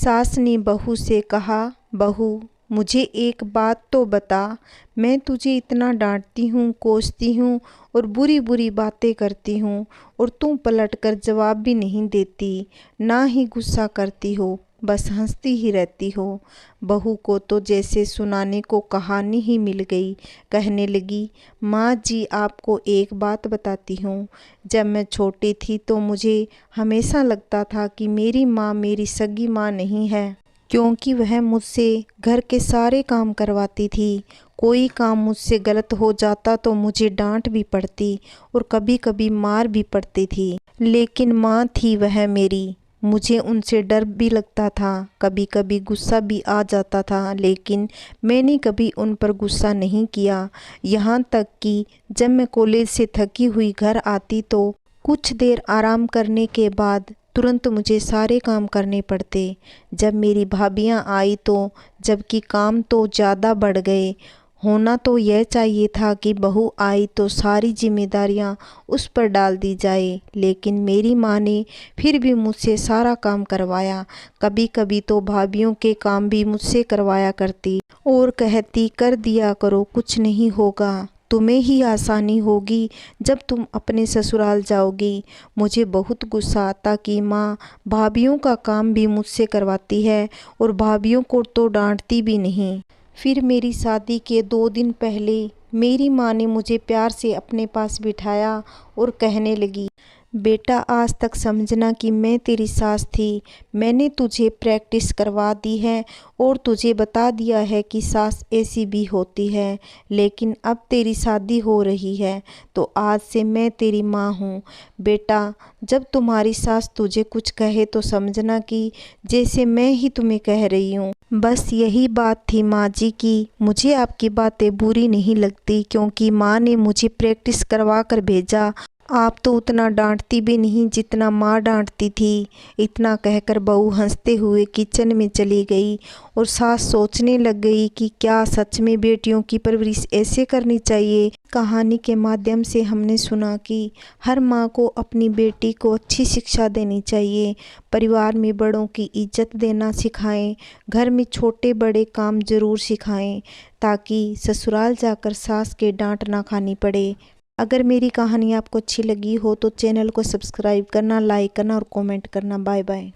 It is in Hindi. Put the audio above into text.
सास ने बहू से कहा, बहू मुझे एक बात तो बता, मैं तुझे इतना डांटती हूँ, कोसती हूँ और बुरी बुरी बातें करती हूँ और तू पलट कर जवाब भी नहीं देती, ना ही गुस्सा करती हो, बस हंसती ही रहती हो। बहू को तो जैसे सुनाने को कहानी ही मिल गई। कहने लगी, माँ जी आपको एक बात बताती हूँ। जब मैं छोटी थी तो मुझे हमेशा लगता था कि मेरी माँ मेरी सगी माँ नहीं है, क्योंकि वह मुझसे घर के सारे काम करवाती थी। कोई काम मुझसे गलत हो जाता तो मुझे डांट भी पड़ती और कभी कभी मार भी पड़ती थी, लेकिन माँ थी वह मेरी। मुझे उनसे डर भी लगता था, कभी कभी गुस्सा भी आ जाता था, लेकिन मैंने कभी उन पर गुस्सा नहीं किया। यहाँ तक कि जब मैं कॉलेज से थकी हुई घर आती तो कुछ देर आराम करने के बाद तुरंत मुझे सारे काम करने पड़ते। जब मेरी भाभियाँ आई तो जबकि काम तो ज़्यादा बढ़ गए। होना तो यह चाहिए था कि बहू आई तो सारी जिम्मेदारियां उस पर डाल दी जाए, लेकिन मेरी माँ ने फिर भी मुझसे सारा काम करवाया। कभी कभी तो भाभियों के काम भी मुझसे करवाया करती और कहती, कर दिया करो, कुछ नहीं होगा, तुम्हें ही आसानी होगी जब तुम अपने ससुराल जाओगी। मुझे बहुत गुस्सा आता कि माँ भाभियों का काम भी मुझसे करवाती है और भाभियों को तो डांटती भी नहीं। फिर मेरी शादी के 2 दिन पहले मेरी माँ ने मुझे प्यार से अपने पास बिठाया और कहने लगी, बेटा आज तक समझना कि मैं तेरी सास थी। मैंने तुझे प्रैक्टिस करवा दी है और तुझे बता दिया है कि सास ऐसी भी होती है, लेकिन अब तेरी शादी हो रही है तो आज से मैं तेरी माँ हूँ। बेटा जब तुम्हारी सास तुझे कुछ कहे तो समझना कि जैसे मैं ही तुम्हें कह रही हूँ। बस यही बात थी माँ जी की मुझे आपकी बातें बुरी नहीं लगती, क्योंकि माँ ने मुझे प्रैक्टिस करवा कर भेजा। आप तो उतना डांटती भी नहीं जितना माँ डांटती थी। इतना कहकर बहू हंसते हुए किचन में चली गई और सास सोचने लग गई कि क्या सच में बेटियों की परवरिश ऐसे करनी चाहिए। कहानी के माध्यम से हमने सुना कि हर माँ को अपनी बेटी को अच्छी शिक्षा देनी चाहिए, परिवार में बड़ों की इज्जत देना सिखाएं, घर में छोटे बड़े काम जरूर सिखाएं, ताकि ससुराल जाकर सास के डांट ना खानी पड़े। अगर मेरी कहानी आपको अच्छी लगी हो तो चैनल को सब्सक्राइब करना, लाइक करना और कमेंट करना। Bye bye.